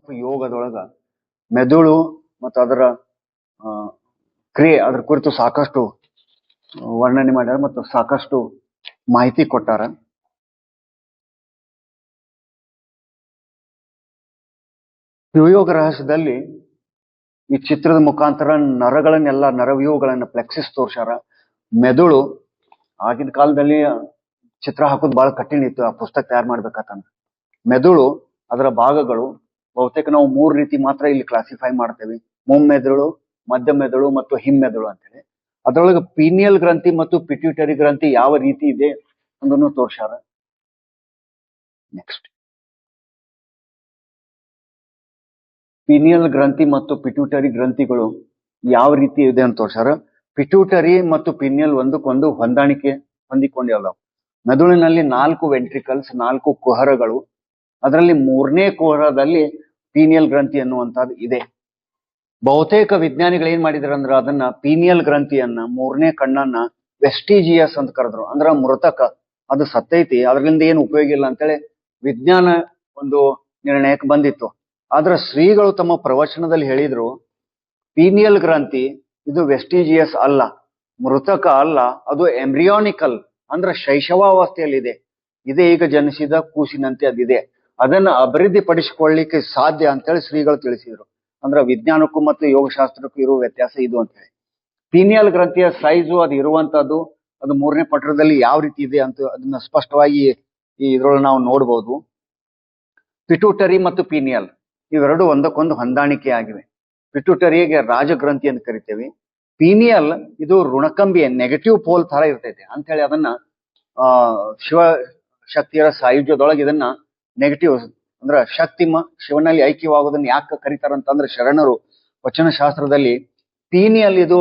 ಯೋಗದೊಳಗ ಮೆದುಳು ಮತ್ತು ಅದರ ಕ್ರಿಯೆ ಅದರ ಕುರಿತು ಸಾಕಷ್ಟು ವರ್ಣನೆ ಮಾಡ್ಯಾರ ಮತ್ತು ಸಾಕಷ್ಟು ಮಾಹಿತಿ ಕೊಟ್ಟಾರ. ಶಿವಯೋಗ ರಹಸ್ಯದಲ್ಲಿ ಈ ಚಿತ್ರದ ಮುಖಾಂತರ ನರಗಳನ್ನೆಲ್ಲ ನರವ್ಯೂಹಗಳನ್ನ ಪ್ಲೆಕ್ಸಿಸ್ ತೋರ್ಸ್ಯಾರ. ಮೆದುಳು ಆಗಿನ ಕಾಲದಲ್ಲಿ ಚಿತ್ರ ಹಾಕೋದು ಬಹಳ ಕಠಿಣ ಇತ್ತು, ಆ ಪುಸ್ತಕ ತಯಾರು ಮಾಡ್ಬೇಕಂತಂದ್ರೆ. ಮೆದುಳು ಅದರ ಭಾಗಗಳು ಬಹುತೇಕ ನಾವು 3 ರೀತಿ ಮಾತ್ರ ಇಲ್ಲಿ ಕ್ಲಾಸಿಫೈ ಮಾಡ್ತೇವೆ: ಮುಮ್ಮೆದುಳು, ಮಧ್ಯ ಮೆದುಳು ಮತ್ತು ಹಿಮ್ಮೆದುಳು ಅಂತೇಳಿ. ಅದರೊಳಗೆ ಪೀನಿಯಲ್ ಗ್ರಂಥಿ ಮತ್ತು ಪಿಟ್ಯೂಟರಿ ಗ್ರಂಥಿ ಯಾವ ರೀತಿ ಇದೆ ಅನ್ನೋದನ್ನು ತೋರ್ಸ್ಯಾರ. ನೆಕ್ಸ್ಟ್, ಪೀನಿಯಲ್ ಗ್ರಂಥಿ ಮತ್ತು ಪಿಟ್ಯೂಟರಿ ಗ್ರಂಥಿಗಳು ಯಾವ ರೀತಿ ಇದೆ ಅಂತ ತೋರ್ಸ್ಯಾರ. ಪಿಟ್ಯೂಟರಿ ಮತ್ತು ಪೀನಿಯಲ್ ಒಂದಕ್ಕೊಂದು ಹೊಂದಿಕೊಂಡಿಲ್ಲ. ಮೆದುಳಿನಲ್ಲಿ 4 ವೆಂಟ್ರಿಕಲ್ಸ್, 4 ಕುಹರಗಳು. ಅದರಲ್ಲಿ 3ನೇ ಕುಹರದಲ್ಲಿ ಪೀನಿಯಲ್ ಗ್ರಂಥಿ ಅನ್ನುವಂಥದ್ದು ಇದೆ. ಬಹುತೇಕ ವಿಜ್ಞಾನಿಗಳು ಏನ್ ಮಾಡಿದ್ರು ಅಂದ್ರೆ ಅದನ್ನ ಪೀನಿಯಲ್ ಗ್ರಂಥಿಯನ್ನ 3ನೇ ಕಣ್ಣನ್ನ ವೆಸ್ಟಿಜಿಯಸ್ ಅಂತ ಕರೆದ್ರು. ಅಂದ್ರ ಮೃತಕ, ಅದು ಸತ್ತೈತಿ, ಅದರಿಂದ ಏನು ಉಪಯೋಗ ಇಲ್ಲ ಅಂತೇಳಿ ವಿಜ್ಞಾನ ಒಂದು ನಿರ್ಣಯಕ್ಕೆ ಬಂದಿತ್ತು. ಆದ್ರೆ ಶ್ರೀಗಳು ತಮ್ಮ ಪ್ರವಚನದಲ್ಲಿ ಹೇಳಿದ್ರು, ಪೀನಿಯಲ್ ಗ್ರಂಥಿ ಇದು ವೆಸ್ಟಿಜಿಯಸ್ ಅಲ್ಲ, ಮೃತಕ ಅಲ್ಲ, ಅದು ಎಂಬ್ರಿಯಾನಿಕಲ್ ಅಂದ್ರೆ ಶೈಶವಾವಸ್ಥೆಯಲ್ಲಿ ಇದೆ. ಇದೇ ಈಗ ಜನಿಸಿದ ಕೂಸಿನಂತೆ ಅದಿದೆ, ಅದನ್ನ ಅಭಿವೃದ್ಧಿ ಪಡಿಸಿಕೊಳ್ಳಿಕ್ಕೆ ಸಾಧ್ಯ ಅಂತೇಳಿ ಶ್ರೀಗಳು ತಿಳಿಸಿದ್ರು. ಅಂದ್ರೆ ವಿಜ್ಞಾನಕ್ಕೂ ಮತ್ತು ಯೋಗಶಾಸ್ತ್ರಕ್ಕೂ ಇರುವ ವ್ಯತ್ಯಾಸ ಇದು ಅಂತ ಹೇಳಿ. ಪೀನಿಯಲ್ ಗ್ರಂಥಿಯ ಸೈಜು ಅದು ಇರುವಂತದ್ದು, ಅದು 3ನೇ ಪಠ್ಯದಲ್ಲಿ ಯಾವ ರೀತಿ ಇದೆ ಅಂತ ಅದನ್ನ ಸ್ಪಷ್ಟವಾಗಿ ಈ ಇದ್ರೊಳಗೆ ನಾವು ನೋಡ್ಬೋದು. ಪಿಟ್ಯೂಟರಿ ಮತ್ತು ಪೀನಿಯಲ್ ಇವೆರಡು ಒಂದಕ್ಕೊಂದು ಹೊಂದಾಣಿಕೆ ಆಗಿವೆ. ಪಿಟ್ಯೂಟರಿಗೆ ರಾಜಗ್ರಂಥಿ ಅಂತ ಕರಿತೇವೆ. ಪೀನಿಯಲ್ ಇದು ಋಣಕಂಬಿ, ನೆಗೆಟಿವ್ ಪೋಲ್ ತರ ಇರ್ತೈತೆ ಅಂತ ಹೇಳಿ ಅದನ್ನ ಶಿವ ಶಕ್ತಿಯರ ಸಾಯುಜ್ಯದೊಳಗೆ ಇದನ್ನ ನೆಗೆಟಿವ್ ಅಂದ್ರೆ ಶಿವನಲ್ಲಿ ಐಕ್ಯವಾಗೋದನ್ನ ಯಾಕೆ ಕರೀತಾರಂತಂದ್ರೆ ಶರಣರು ವಚನಶಾಸ್ತ್ರದಲ್ಲಿ ಪೀನಿಯಲ್ ಇದು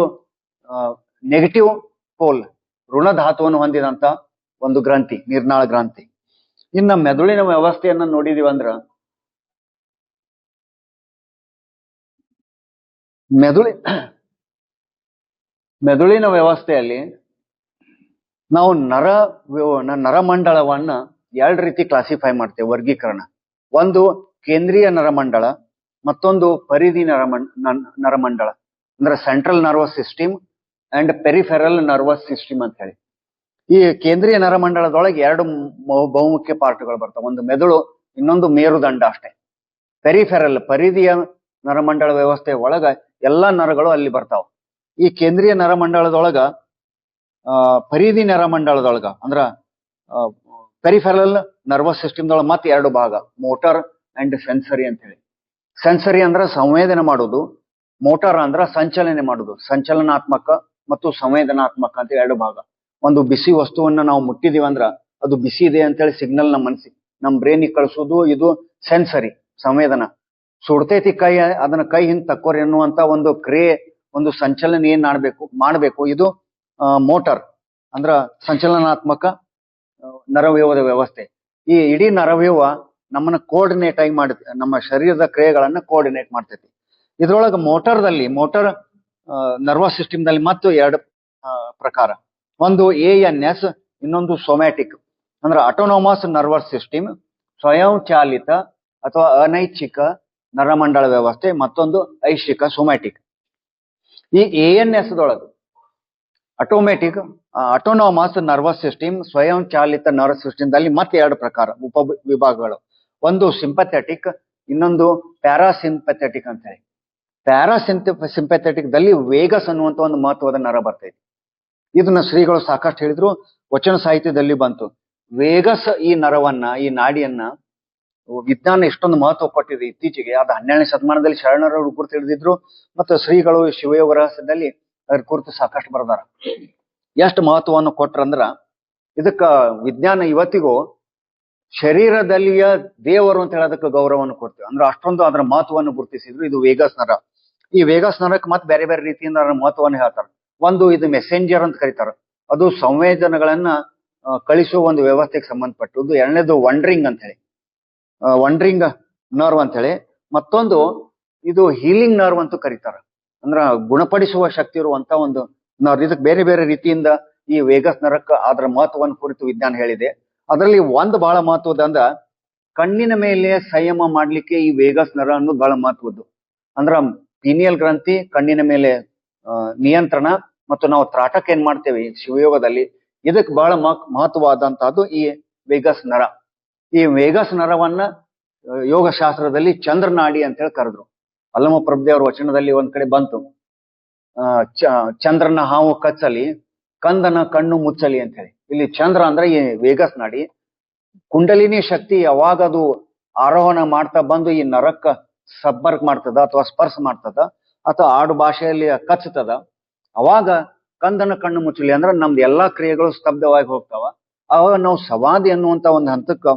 ನೆಗೆಟಿವ್ ಪೋಲ್, ಋಣ ಧಾತುವನ್ನು ಹೊಂದಿದಂತ ಒಂದು ಗ್ರಂಥಿ, ನಿರ್ನಾಳ ಗ್ರಂಥಿ. ಇನ್ನ ಮೆದುಳಿನ ವ್ಯವಸ್ಥೆಯನ್ನ ನೋಡಿದೀವಿ ಅಂದ್ರ ಮೆದುಳಿನ ವ್ಯವಸ್ಥೆಯಲ್ಲಿ ನಾವು ನರಮಂಡಲವನ್ನ 2 ರೀತಿ ಕ್ಲಾಸಿಫೈ ಮಾಡ್ತೇವೆ, ವರ್ಗೀಕರಣ. ಒಂದು ಕೇಂದ್ರೀಯ ನರಮಂಡಲ, ಮತ್ತೊಂದು ಪರಿಧಿ ನರಮಂಡಲ ಅಂದ್ರೆ central nervous system and peripheral nervous system ಅಂತ ಹೇಳಿ. ಈ ಕೇಂದ್ರೀಯ ನರಮಂಡಲದೊಳಗೆ 2 ಬಹುಮುಖ್ಯ ಪಾರ್ಟ್ಗಳು ಬರ್ತಾವೆ, ಒಂದು ಮೆದುಳು, ಇನ್ನೊಂದು ಮೇರುದಂಡ ಅಷ್ಟೇ. ಪೆರಿಫೆರಲ್ ಪರಿಧಿಯ ನರಮಂಡಲ ವ್ಯವಸ್ಥೆ ಒಳಗ ಎಲ್ಲಾ ನರಗಳು ಅಲ್ಲಿ ಬರ್ತಾವ. ಈ ಕೇಂದ್ರೀಯ ನರಮಂಡಲದೊಳಗ ಪರಿಧಿ ನರಮಂಡಲದೊಳಗ ಅಂದ್ರ ಪೆರಿಫೆರಲ್ ನರ್ವಸ್ ಸಿಸ್ಟಮ್ದೊಳಗ ಮತ್ತೆ 2 ಭಾಗ, ಮೋಟಾರ್ ಅಂಡ್ ಸೆನ್ಸರಿ ಅಂತ ಹೇಳಿ. ಸೆನ್ಸರಿ ಅಂದ್ರ ಸಂವೇದನೆ ಮಾಡೋದು, ಮೋಟಾರ್ ಅಂದ್ರ ಸಂಚಲನೆ ಮಾಡೋದು. ಸಂಚಲನಾತ್ಮಕ ಮತ್ತು ಸಂವೇದನಾತ್ಮಕ ಅಂತ 2 ಭಾಗ. ಒಂದು ಬಿಸಿ ವಸ್ತುವನ್ನ ನಾವು ಮುಟ್ಟಿದೀವಿ ಅಂದ್ರ ಅದು ಬಿಸಿ ಇದೆ ಅಂತೇಳಿ ಸಿಗ್ನಲ್ ನಮ್ಮ ಬ್ರೈನಿಗೆ ಕಳಿಸೋದು, ಇದು ಸೆನ್ಸರಿ, ಸಂವೇದನ. ಸುಡ್ತೈತಿ ಕೈ, ಅದನ್ನ ಕೈ ಹಿಂದ್ ತಕ್ಕೋರಿ ಎನ್ನುವಂತ ಒಂದು ಕ್ರಿಯೆ, ಒಂದು ಸಂಚಲನ ಏನ್ ಮಾಡ್ಬೇಕು, ಇದು ಮೋಟಾರ್ ಅಂದ್ರ ಸಂಚಲನಾತ್ಮಕ ನರವ್ಯೂಹದ ವ್ಯವಸ್ಥೆ. ಈ ಇಡೀ ನರವ್ಯೂಹ ನಮ್ಮನ್ನ ಕೋಆರ್ಡಿನೇಟ್ ಆಗಿ ನಮ್ಮ ಶರೀರದ ಕ್ರಿಯೆಗಳನ್ನ ಕೋಆರ್ಡಿನೇಟ್ ಮಾಡ್ತೈತಿ. ಇದ್ರೊಳಗೆ ಮೋಟಾರ್ ನರ್ವಸ್ ಸಿಸ್ಟಮ್ದಲ್ಲಿ ಮತ್ತು 2 ಪ್ರಕಾರ. ಒಂದು ANS, ಇನ್ನೊಂದು ಸೊಮ್ಯಾಟಿಕ್ ಅಂದ್ರೆ ಆಟೋನೋಮಸ್ ನರ್ವಸ್ ಸಿಸ್ಟಮ್, ಸ್ವಯಂ ಚಾಲಿತ ಅಥವಾ ಅನೈಚ್ಛಿಕ ನರಮಂಡಲ ವ್ಯವಸ್ಥೆ, ಮತ್ತೊಂದು ಐಚ್ಛಿಕ ಸೊಮ್ಯಾಟಿಕ್. ಈ ANS ದೊಳಗೆ ಆಟೋನೋಮಸ್ ನರ್ವಸ್ ಸಿಸ್ಟಮ್, ಸ್ವಯಂ ಚಾಲಿತ ನರ್ವಸ್ ಸಿಸ್ಟಮ್ದಲ್ಲಿ ಮತ್ತೆ 2 ಪ್ರಕಾರ ವಿಭಾಗಗಳು. ಒಂದು ಸಿಂಪಥೆಟಿಕ್, ಇನ್ನೊಂದು ಪ್ಯಾರಾಸಿಂಪಥೆಟಿಕ್ ಅಂತ ಹೇಳಿ. ಪ್ಯಾರಾಸಿಂಪಥೆಟಿಕ್ ದಲ್ಲಿ ವೇಗಸ್ ಅನ್ನುವಂತ ಒಂದು ಮಹತ್ವದ ನರ ಬರ್ತೈತಿ. ಇದನ್ನ ಶ್ರೀಗಳು ಸಾಕಷ್ಟು ಹೇಳಿದ್ರು, ವಚನ ಸಾಹಿತ್ಯದಲ್ಲಿ ಬಂತು. ವೇಗಸ್ ಈ ನರವನ್ನ, ಈ ನಾಡಿಯನ್ನ ವಿಜ್ಞಾನ ಎಷ್ಟೊಂದು ಮಹತ್ವ ಕೊಟ್ಟಿದೆ ಇತ್ತೀಚೆಗೆ. ಅದು 12ನೇ ಶತಮಾನದಲ್ಲಿ ಶರಣರು ಕುರಿತು ತಿಳಿದಿದ್ರು, ಮತ್ತು ಶ್ರೀಗಳು ಶಿವಯೋಗ ರಹಸ್ಯದಲ್ಲಿ ಅದ್ರ ಕುರಿತು ಸಾಕಷ್ಟು ಬರೆದಾರ. ಎಷ್ಟು ಮಹತ್ವವನ್ನು ಕೊಟ್ರಂದ್ರ ಇದಕ್ಕ ವಿಜ್ಞಾನ ಇವತ್ತಿಗೂ ಶರೀರದಲ್ಲಿಯ ದೇವರು ಅಂತ ಹೇಳೋದಕ್ಕೆ ಗೌರವವನ್ನು ಕೊಡ್ತೀವಿ. ಅಂದ್ರೆ ಅಷ್ಟೊಂದು ಅದರ ಮಹತ್ವವನ್ನು ಗುರುತಿಸಿದ್ರು. ಇದು ವೇಗಸ್ ನರ. ಈ ವೇಗಸ್ ನರಕ್ಕೆ ಮತ್ತೆ ಬೇರೆ ಬೇರೆ ರೀತಿಯಿಂದ ಅದರ ಮಹತ್ವವನ್ನು ಹೇಳ್ತಾರೆ. ಒಂದು, ಇದು ಮೆಸೆಂಜರ್ ಅಂತ ಕರೀತಾರೆ, ಅದು ಸಂವೇದನೆಗಳನ್ನ ಕಳಿಸುವ ಒಂದು ವ್ಯವಸ್ಥೆಗೆ ಸಂಬಂಧಪಟ್ಟದ್ದು. 2ನೇದು ವಂಡ್ರಿಂಗ್ ಅಂತ ಹೇಳಿ, ವಂಡ್ರಿಂಗ್ ನರ್ವ್ ಅಂತ ಹೇಳಿ. ಮತ್ತೊಂದು, ಇದು ಹೀಲಿಂಗ್ ನರ್ವ್ ಅಂತ ಕರೀತಾರೆ, ಅಂದ್ರ ಗುಣಪಡಿಸುವ ಶಕ್ತಿ ಇರುವಂತ ಒಂದು ನರ್ವ್. ಇದಕ್ಕೆ ಬೇರೆ ಬೇರೆ ರೀತಿಯಿಂದ ಈ ವೇಗಸ್ ನರಕ್ಕೆ ಅದರ ಮಹತ್ವವನ್ನು ಕುರಿತು ವಿಜ್ಞಾನ ಹೇಳಿದೆ. ಅದರಲ್ಲಿ ಒಂದು ಬಹಳ ಮಹತ್ವದ ಕಣ್ಣಿನ ಮೇಲೆ ಸಂಯಮ ಮಾಡ್ಲಿಕ್ಕೆ ಈ ವೇಗಸ್ ನರ ಅನ್ನೋದು ಬಹಳ ಮಹತ್ವದ್ದು. ಅಂದ್ರ ಪೀನಿಯಲ್ ಗ್ರಂಥಿ ಕಣ್ಣಿನ ಮೇಲೆ ನಿಯಂತ್ರಣ ಮತ್ತು ನಾವು ತ್ರಾಟಕ ಏನ್ ಮಾಡ್ತೇವೆ ಶಿವಯೋಗದಲ್ಲಿ, ಇದಕ್ ಬಹಳ ಮಹತ್ವವಾದಂತಹದ್ದು ಈ ವೇಗಸ್ ನರ. ಈ ವೇಗಸ್ ನರವನ್ನ ಯೋಗ ಶಾಸ್ತ್ರದಲ್ಲಿ ಚಂದ್ರನಾಡಿ ಅಂತ ಹೇಳಿ ಕರೆದ್ರು. ಅಲ್ಲಮ ಪ್ರಭುದೇವರ ವಚನದಲ್ಲಿ ಒಂದ್ ಕಡೆ ಬಂತು, ಚಂದ್ರನ ಹಾವು ಕಚ್ಚಲಿ, ಕಂದನ ಕಣ್ಣು ಮುಚ್ಚಲಿ ಅಂತ ಹೇಳಿ. ಇಲ್ಲಿ ಚಂದ್ರ ಅಂದ್ರೆ ಈ ವೇಗಸ್ ನಾಡಿ, ಕುಂಡಲಿನಿ ಶಕ್ತಿ ಯಾವಾಗ ಅದು ಆರೋಹಣ ಮಾಡ್ತಾ ಬಂದು ಈ ನರಕ್ಕ ಸಂಪರ್ಕ ಮಾಡ್ತದ ಅಥವಾ ಸ್ಪರ್ಶ ಮಾಡ್ತದ ಅಥವಾ ಆಡು ಭಾಷೆಯಲ್ಲಿ ಕಚ್ಚತದ, ಅವಾಗ ಕಂದನ ಕಣ್ಣು ಮುಚ್ಚಲಿ ಅಂದ್ರೆ ನಮ್ದು ಎಲ್ಲಾ ಕ್ರಿಯೆಗಳು ಸ್ತಬ್ಧವಾಗಿ ಹೋಗ್ತಾವ. ಅವಾಗ ನಾವು ಸಮಾಧಿ ಅನ್ನುವಂತ ಒಂದು ಹಂತಕ್ಕ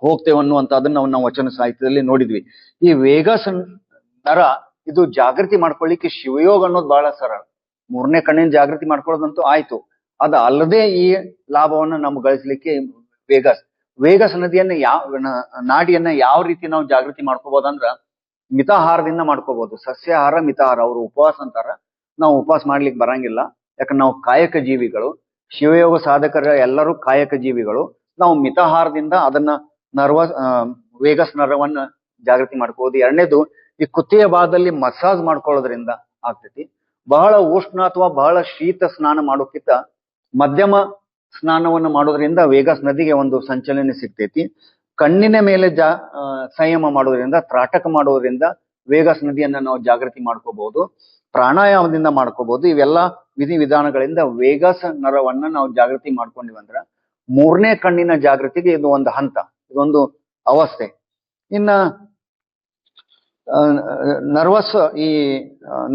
ಹೋಗ್ತೇವೆ ಅನ್ನುವಂತ ಅದನ್ನ ನಾವು ವಚನ ಸಾಹಿತ್ಯದಲ್ಲಿ ನೋಡಿದ್ವಿ. ಈ ವೇಗಸ್ ನರ ಇದು ಜಾಗೃತಿ ಮಾಡ್ಕೊಳ್ಳಿಕ್ಕೆ ಶಿವಯೋಗ ಅನ್ನೋದು ಬಹಳ ಸರಳ. ಮೂರನೇ ಕಣ್ಣಿನ ಜಾಗೃತಿ ಮಾಡ್ಕೊಳ್ಳೋದಂತೂ ಆಯ್ತು, ಅದ ಅಲ್ಲದೆ ಈ ಲಾಭವನ್ನ ನಮ್ಗೆ ಗಳಿಸ್ಲಿಕ್ಕೆ ವೇಗಸ್ ನದಿಯನ್ನ ನಾಡಿಯನ್ನ ಯಾವ ರೀತಿ ನಾವು ಜಾಗೃತಿ ಮಾಡ್ಕೋಬಹುದಂದ್ರ ಮಿತಾಹಾರದಿಂದ ಮಾಡ್ಕೋಬಹುದು. ಸಸ್ಯಾಹಾರ ಮಿತಾಹಾರ, ಅವರು ಉಪವಾಸ ಅಂತಾರ, ನಾವು ಉಪವಾಸ ಮಾಡ್ಲಿಕ್ಕೆ ಬರಂಗಿಲ್ಲ. ಯಾಕಂದ್ರೆ ನಾವು ಕಾಯಕ ಜೀವಿಗಳು, ಶಿವಯೋಗ ಸಾಧಕರ ಎಲ್ಲರೂ ಕಾಯಕ ಜೀವಿಗಳು. ನಾವು ಮಿತಾಹಾರದಿಂದ ಅದನ್ನ ವೇಗಸ್ ನರವನ್ನ ಜಾಗೃತಿ ಮಾಡ್ಕೋಬಹುದು. ಎರಡನೇದು, ಈ ಕುತ್ತಿಗೆ ಭಾಗದಲ್ಲಿ ಮಸಾಜ್ ಮಾಡ್ಕೊಳ್ಳೋದ್ರಿಂದ ಆಗ್ತೈತಿ. ಬಹಳ ಉಷ್ಣ ಅಥವಾ ಬಹಳ ಶೀತ ಸ್ನಾನ ಮಾಡೋಕ್ಕಿಂತ ಮಧ್ಯಮ ಸ್ನಾನವನ್ನು ಮಾಡೋದ್ರಿಂದ ವೇಗಸ್ ನದಿಗೆ ಒಂದು ಸಂಚಲನೆ ಸಿಗ್ತೈತಿ. ಕಣ್ಣಿನ ಮೇಲೆ ಸಂಯಮ ಮಾಡೋದ್ರಿಂದ, ತ್ರಾಟಕ ಮಾಡೋದ್ರಿಂದ ವೇಗಸ್ ನದಿಯನ್ನ ನಾವು ಜಾಗೃತಿ ಮಾಡ್ಕೋಬಹುದು. ಪ್ರಾಣಾಯಾಮದಿಂದ ಮಾಡ್ಕೋಬಹುದು. ಇವೆಲ್ಲ ವಿಧಾನಗಳಿಂದ ವೇಗಸ್ ನರವನ್ನ ನಾವು ಜಾಗೃತಿ ಮಾಡ್ಕೊಂಡಿವಂದ್ರ ಮೂರನೇ ಕಣ್ಣಿನ ಜಾಗೃತಿಗೆ ಇದು ಒಂದು ಹಂತ, ಇದೊಂದು ಅವಸ್ಥೆ. ಇನ್ನ ನರ್ವಸ್ ಈ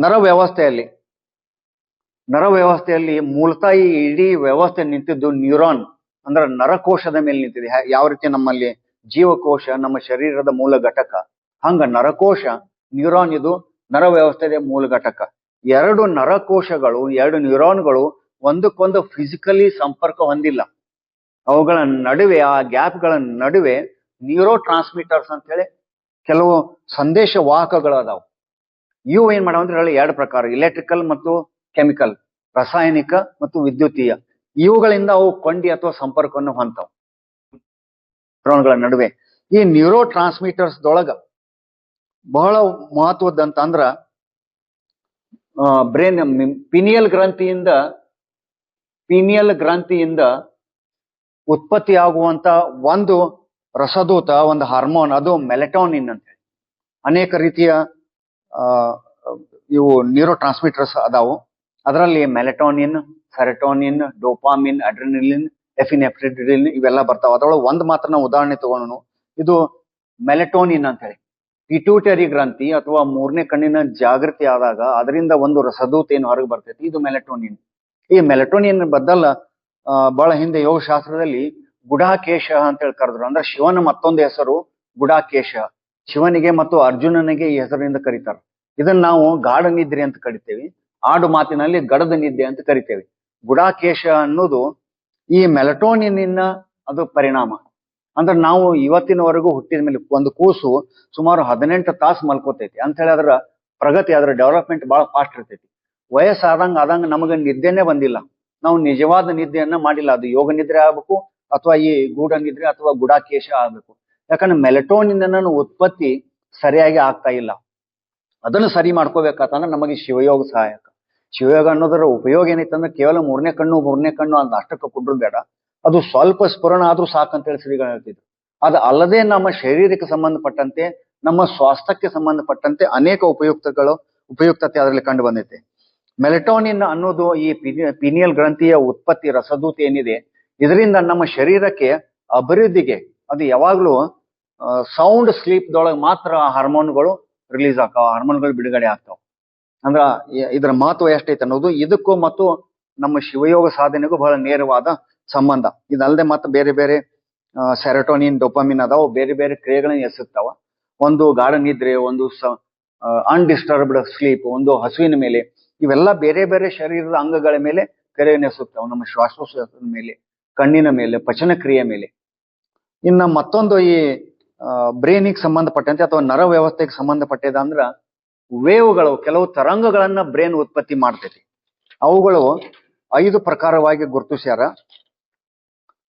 ನರ ವ್ಯವಸ್ಥೆಯಲ್ಲಿ ಮೂಲತಃ ಈ ಇಡೀ ವ್ಯವಸ್ಥೆ ನಿಂತಿದ್ದು ನ್ಯೂರಾನ್ ಅಂದ್ರೆ ನರಕೋಶದ ಮೇಲೆ ನಿಂತಿದೆ. ಯಾವ ರೀತಿ ನಮ್ಮಲ್ಲಿ ಜೀವಕೋಶ ನಮ್ಮ ಶರೀರದ ಮೂಲ ಘಟಕ, ಹಂಗ ನರಕೋಶ ನ್ಯೂರಾನ್ ಇದು ನರ ವ್ಯವಸ್ಥೆಯ ಮೂಲ ಘಟಕ. ಎರಡು ನರಕೋಶಗಳು, ಎರಡು ನ್ಯೂರಾನ್ಗಳು ಒಂದಕ್ಕೊಂದು ಫಿಸಿಕಲಿ ಸಂಪರ್ಕ ಹೊಂದಿಲ್ಲ. ಅವುಗಳ ನಡುವೆ, ಆ ಗ್ಯಾಪ್ಗಳ ನಡುವೆ ನ್ಯೂರೋ ಟ್ರಾನ್ಸ್ಮಿಟರ್ಸ್ ಅಂತ ಹೇಳಿ ಕೆಲವು ಸಂದೇಶ ವಾಹಕಗಳು ಅದಾವ. ಇವು ಏನ್ ಮಾಡಾವ ಅಂದ್ರೆ ಎರಡು ಪ್ರಕಾರ, ಇಲೆಕ್ಟ್ರಿಕಲ್ ಮತ್ತು ಕೆಮಿಕಲ್, ರಾಸಾಯನಿಕ ಮತ್ತು ವಿದ್ಯುತೀಯ. ಇವುಗಳಿಂದ ಅವು ಕೊಂಡಿ ಅಥವಾ ಸಂಪರ್ಕವನ್ನು ಹೊಂದವು ನ್ಯೂರಾನ್ಗಳ ನಡುವೆ. ಈ ನ್ಯೂರೋ ಟ್ರಾನ್ಸ್ಮಿಟರ್ಸ್ ದೊಳಗ ಬಹಳ ಮಹತ್ವದಂತ ಅಂದ್ರ ಬ್ರೇನ್ ಪಿನಿಯಲ್ ಗ್ರಂಥಿಯಿಂದ ಉತ್ಪತ್ತಿ ಆಗುವಂತ ಒಂದು ರಸದೂತ, ಒಂದು ಹಾರ್ಮೋನ್, ಅದು ಮೆಲಟೋನಿನ್ ಅಂತ ಹೇಳಿ. ಅನೇಕ ರೀತಿಯ ಇವು ನ್ಯೂರೋ ಟ್ರಾನ್ಸ್ಮಿಟರ್ಸ್ ಅದಾವು. ಅದರಲ್ಲಿ ಮೆಲಟೋನಿನ್, ಸೆರೆಟೋನಿನ್, ಡೋಪಾಮಿನ್, ಅಡ್ರಿನಲಿನ್, ಎಫಿನೆಫ್ರಿನ್ ಇವೆಲ್ಲ ಬರ್ತಾವ. ಅದರೊಳಗೆ ಒಂದು ಮಾತ್ರ ನಾವು ಉದಾಹರಣೆ ತಗೊಂಡು, ಇದು ಮೆಲಟೋನಿನ್ ಅಂತ ಹೇಳಿ. ಪಿಟ್ಯೂಟರಿ ಗ್ರಂಥಿ ಅಥವಾ ಮೂರನೇ ಕಣ್ಣಿನ ಜಾಗೃತಿ ಆದಾಗ ಅದರಿಂದ ಒಂದು ರಸದೂತ ಏನು ಹೊರಗೆ ಬರ್ತೈತಿ, ಇದು ಮೆಲಟೋನಿನ್. ಈ ಮೆಲಟೋನಿನ್ ಬದಲ ಬಹಳ ಹಿಂದೆ ಯೋಗ ಶಾಸ್ತ್ರದಲ್ಲಿ ಗುಡಾಕೇಶ ಅಂತ ಹೇಳಿ ಕರೆದ್ರು. ಅಂದ್ರೆ ಶಿವನ ಮತ್ತೊಂದು ಹೆಸರು ಗುಡಾಕೇಶ. ಶಿವನಿಗೆ ಮತ್ತು ಅರ್ಜುನನಿಗೆ ಈ ಹೆಸರಿನಿಂದ ಕರೀತಾರೆ. ಇದನ್ನ ನಾವು ಗಾಢ ನಿದ್ರೆ ಅಂತ ಕರಿತೇವೆ, ಆಡು ಮಾತಿನಲ್ಲಿ ಗಡದ ನಿದ್ದೆ ಅಂತ ಕರಿತೇವೆ. ಗುಡಾಕೇಶ ಅನ್ನೋದು ಈ ಮೆಲಟೋನಿನ್ನ ಅದು ಪರಿಣಾಮ. ಅಂದ್ರೆ ನಾವು ಇವತ್ತಿನವರೆಗೂ ಹುಟ್ಟಿದ ಮೇಲೆ ಒಂದು ಕೂಸು ಸುಮಾರು 18 ತಾಸು ಮಲ್ಕೋತೈತಿ ಅಂತ ಹೇಳಿ ಅದರ ಪ್ರಗತಿ, ಅದರ ಡೆವಲಪ್ಮೆಂಟ್ ಬಹಳ ಫಾಸ್ಟ್ ಇರ್ತೈತಿ. ವಯಸ್ಸಾದಂಗ ನಮಗೆ ನಿದ್ದೆನೆ ಬಂದಿಲ್ಲ, ನಾವು ನಿಜವಾದ ನಿದ್ದೆಯನ್ನ ಮಾಡಿಲ್ಲ. ಅದು ಯೋಗ ನಿದ್ರೆ ಆಗ್ಬೇಕು ಅಥವಾ ಈ ಗೂಢ ನಿದ್ರೆ ಅಥವಾ ಗುಡಾಕೇಶ ಆಗ್ಬೇಕು. ಯಾಕಂದ್ರೆ ಮೆಲಟೋನಿನ್ ಉತ್ಪತ್ತಿ ಸರಿಯಾಗಿ ಆಗ್ತಾ ಇಲ್ಲ. ಅದನ್ನು ಸರಿ ಮಾಡ್ಕೋಬೇಕಂತಂದ್ರೆ ನಮಗೆ ಶಿವಯೋಗ ಸಹಾಯಕ. ಶಿವಯೋಗ ಅನ್ನೋದರ ಉಪಯೋಗ ಏನೈತಂದ್ರೆ ಕೇವಲ ಮೂರನೇ ಕಣ್ಣು ಅಂತ ಅಷ್ಟಕ್ಕೆ ಕುಡ್ರು ಬೇಡ, ಅದು ಸ್ವಲ್ಪ ಸ್ಫುರಣ ಆದ್ರೂ ಸಾಕಂತ ಹೇಳಿ ಶ್ರೀಗಳು ಹೇಳ್ತಿದ್ರು. ಅದು ಅಲ್ಲದೆ ನಮ್ಮ ಶರೀರಕ್ಕೆ ಸಂಬಂಧಪಟ್ಟಂತೆ, ನಮ್ಮ ಸ್ವಾಸ್ಥ್ಯಕ್ಕೆ ಸಂಬಂಧಪಟ್ಟಂತೆ ಅನೇಕ ಉಪಯುಕ್ತತೆ ಅದರಲ್ಲಿ ಕಂಡು ಬಂದೈತೆ. ಮೆಲಟೋನಿನ್ ಅನ್ನೋದು ಈ ಪಿನಿಯಲ್ ಗ್ರಂಥಿಯ ಉತ್ಪತ್ತಿ ರಸದೂತ ಏನಿದೆ, ಇದರಿಂದ ನಮ್ಮ ಶರೀರಕ್ಕೆ ಅಭಿವೃದ್ಧಿಗೆ, ಅದು ಯಾವಾಗ್ಲೂ ಸೌಂಡ್ ಸ್ಲೀಪ್ ದೊಳಗೆ ಮಾತ್ರ ಹಾರ್ಮೋನ್ಗಳು ರಿಲೀಸ್ ಆಗ್ತಾವ, ಹಾರ್ಮೋನ್ಗಳು ಬಿಡುಗಡೆ ಆಗ್ತಾವ. ಅಂದ್ರ ಇದರ ಮಹತ್ವ ಎಷ್ಟೈತೆ ಅನ್ನೋದು ಇದಕ್ಕೂ ಮತ್ತು ನಮ್ಮ ಶಿವಯೋಗ ಸಾಧನೆಗೂ ಬಹಳ ನೇರವಾದ ಸಂಬಂಧ. ಇದಲ್ಲದೆ ಮತ್ತೆ ಬೇರೆ ಬೇರೆ ಸೆರೋಟೋನಿನ್, ಡೋಪಾಮಿನ್ ಅದಾವ, ಬೇರೆ ಬೇರೆ ಕ್ರಿಯೆಗಳನ್ನ ಎಸಗ್ತಾವ. ಒಂದು ಗಾಢ ನಿದ್ರೆ, ಒಂದು ಅನ್ಡಿಸ್ಟರ್ಬ್ಡ್ ಸ್ಲೀಪ್, ಒಂದು ಹಸುವಿನ ಮೇಲೆ, ಇವೆಲ್ಲ ಬೇರೆ ಬೇರೆ ಶರೀರದ ಅಂಗಗಳ ಮೇಲೆ ಕ್ರಿಯೆಯನ್ನು ಎಸಗ್ತಾವ. ನಮ್ಮ ಶ್ವಾಸೋಚ್ಛ್ವಾಸದ ಮೇಲೆ, ಕಣ್ಣಿನ ಮೇಲೆ, ಪಚನ ಕ್ರಿಯೆ ಮೇಲೆ. ಇನ್ನ ಮತ್ತೊಂದು ಈ ಬ್ರೈನಿಗೆ ಸಂಬಂಧಪಟ್ಟಂತೆ ಅಥವಾ ನರ ವ್ಯವಸ್ಥೆಗೆ ಸಂಬಂಧಪಟ್ಟಿದ ಅಂದ್ರ ವೇವ್ಗಳು, ಕೆಲವು ತರಂಗಗಳನ್ನ ಬ್ರೈನ್ ಉತ್ಪತ್ತಿ ಮಾಡ್ತೈತಿ. ಅವುಗಳು 5 ಪ್ರಕಾರವಾಗಿ ಗುರುತಿಸ್ಯಾರ: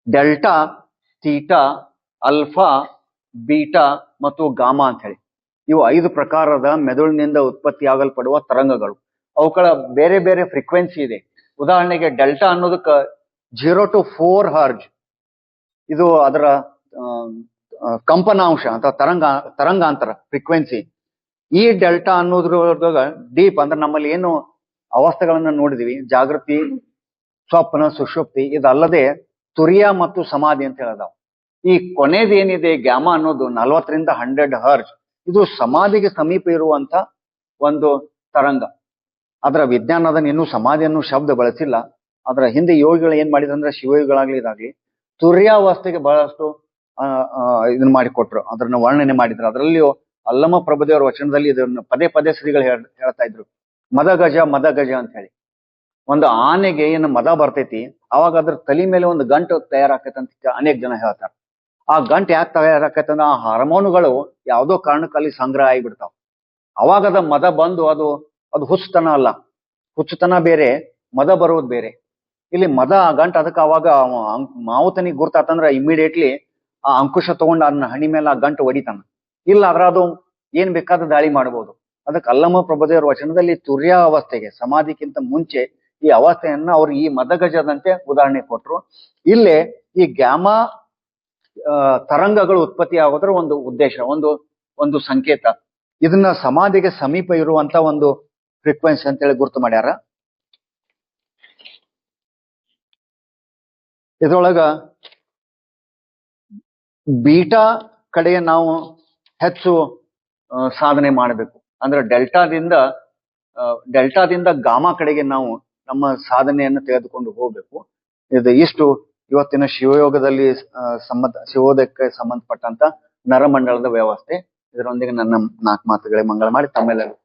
ಡೆಲ್ಟಾ, ಥೀಟಾ, ಅಲ್ಫಾ, ಬೀಟಾ ಮತ್ತು ಗಾಮಾ ಅಂತ ಹೇಳಿ. ಇವು 5 ಪ್ರಕಾರದ ಮೆದುಳಿನಿಂದ ಉತ್ಪತ್ತಿಯಾಗಲ್ಪಡುವ ತರಂಗಗಳು. ಅವುಗಳ ಬೇರೆ ಬೇರೆ ಫ್ರೀಕ್ವೆನ್ಸಿ ಇದೆ. ಉದಾಹರಣೆಗೆ ಡೆಲ್ಟಾ ಅನ್ನೋದಕ್ಕ 0 to 4 ಹರ್ಜ್ ಇದು ಅದರ ಕಂಪನಾಂಶ ಅಥವಾ ತರಂಗಾಂತರ ಫ್ರೀಕ್ವೆನ್ಸಿ. ಈ ಡೆಲ್ಟಾ ಅನ್ನೋದ್ರೊಳಗ ಡೀಪ್ ಅಂದ್ರೆ ನಮ್ಮಲ್ಲಿ ಏನು ಅವಸ್ಥೆಗಳನ್ನ ನೋಡಿದೀವಿ, ಜಾಗೃತಿ, ಸ್ವಪ್ನ, ಸುಷುಪ್ತಿ, ಇದಲ್ಲದೆ ತುರಿಯ ಮತ್ತು ಸಮಾಧಿ ಅಂತ ಹೇಳಿದಾವ. ಈ ಕೊನೆದೇನಿದೆ ಗ್ಯಾಮಾ ಅನ್ನೋದು 40 ರಿಂದ 100 ಹರ್ಜ್. ಇದು ಸಮಾಧಿಗೆ ಸಮೀಪ ಇರುವಂತ ಒಂದು ತರಂಗ. ಅದರ ವಿಜ್ಞಾನ ಅದನ್ನ ಇನ್ನೂ ಸಮಾಧಿಯನ್ನು ಶಬ್ದ ಬಳಸಿಲ್ಲ. ಅದರ ಹಿಂದೆ ಯೋಗಿಗಳು ಏನ್ ಮಾಡಿದಂದ್ರೆ ಶಿವಯೋಗಿಗಳಾಗ್ಲಿ ಇದಾಗ್ಲಿ ತುರ್ಯಾವಸ್ಥೆಗೆ ಬಹಳಷ್ಟು ಇದನ್ನ ಮಾಡಿಕೊಟ್ರು, ಅದನ್ನ ವರ್ಣನೆ ಮಾಡಿದ್ರು. ಅದರಲ್ಲಿಯೂ ಅಲ್ಲಮ ಪ್ರಭುದೇವರ ವಚನದಲ್ಲಿ ಇದನ್ನು ಪದೇ ಪದೇ ಶ್ರೀಗಳು ಹೇಳ್ತಾ ಇದ್ರು. ಮದಗಜ ಮದಗಜ ಅಂತ ಹೇಳಿ. ಒಂದು ಆನೆಗೆ ಏನು ಮದ ಬರ್ತೈತಿ ಅವಾಗ ಅದ್ರ ತಲೆ ಮೇಲೆ ಒಂದು ಗಂಟು ತಯಾರಾಕೈತೆ ಅಂತ ಅನೇಕ ಜನ ಹೇಳ್ತಾರೆ. ಆ ಗಂಟು ಯಾಕೆ ತಯಾರಾಕೈತಂದ್ರೆ ಆ ಹಾರ್ಮೋನುಗಳು ಯಾವ್ದೋ ಕಾರಣಕ್ಕಲ್ಲಿ ಸಂಗ್ರಹ ಆಗಿಬಿಡ್ತಾವ. ಅವಾಗ ಅದ ಮದ ಬಂದು ಅದು ಹುಚ್ಚುತನ ಅಲ್ಲ. ಹುಚ್ಚುತನ ಬೇರೆ, ಮದ ಬರುವುದು ಬೇರೆ. ಇಲ್ಲಿ ಮದ ಗಂಟು ಅದಕ್ಕೆ ಅವಾಗ ಮಾವುತನಿಗೆ ಗುರ್ತಾತಂದ್ರ ಇಮಿಡಿಯೇಟ್ಲಿ ಆ ಅಂಕುಶ ತಗೊಂಡು ಅದನ್ನ ಹಣಿ ಮೇಲೆ ಆ ಗಂಟು ಹೊಡಿತಾನ. ಇಲ್ಲ ಅದ್ರ ಅದು ಏನ್ ಬೇಕಾದ ದಾಳಿ ಮಾಡಬಹುದು. ಅದಕ್ಕೆ ಅಲ್ಲಮ ಪ್ರಭುದೇವರ ವಚನದಲ್ಲಿ ತುರ್ಯ ಅವಸ್ಥೆಗೆ ಸಮಾಧಿಕ್ಕಿಂತ ಮುಂಚೆ ಈ ಅವಸ್ಥೆಯನ್ನ ಅವ್ರು ಈ ಮದಗಜದಂತೆ ಉದಾಹರಣೆ ಕೊಟ್ರು. ಇಲ್ಲೇ ಈ ಗ್ಯಾಮಾ ತರಂಗಗಳು ಉತ್ಪತ್ತಿ ಆಗೋದ್ರ ಒಂದು ಉದ್ದೇಶ, ಒಂದು ಸಂಕೇತ. ಇದನ್ನ ಸಮಾಧಿಗೆ ಸಮೀಪ ಇರುವಂತ ಒಂದು ಫ್ರೀಕ್ವೆನ್ಸಿ ಅಂತೇಳಿ ಗುರ್ತು ಮಾಡ್ಯಾರ. ಇದ್ರೊಳಗ ಬೀಟಾ ಕಡೆ ನಾವು ಹೆಚ್ಚು ಸಾಧನೆ ಮಾಡಬೇಕು. ಅಂದ್ರೆ ಡೆಲ್ಟಾದಿಂದ ಗಾಮಾ ಕಡೆಗೆ ನಾವು ನಮ್ಮ ಸಾಧನೆಯನ್ನು ತೆಗೆದುಕೊಂಡು ಹೋಗ್ಬೇಕು. ಇಷ್ಟು ಇವತ್ತಿನ ಶಿವಯೋಗದಲ್ಲಿ ಶಿವೋದಯಕ್ಕೆ ಸಂಬಂಧಪಟ್ಟಂತ ನರಮಂಡಲದ ವ್ಯವಸ್ಥೆ. ಇದರೊಂದಿಗೆ ನನ್ನ 4 ಮಾತುಗಳೇ ಮಂಗಳ ಮಾಡಿ ತಮ್ಮೆಲ್ಲರಿಗೂ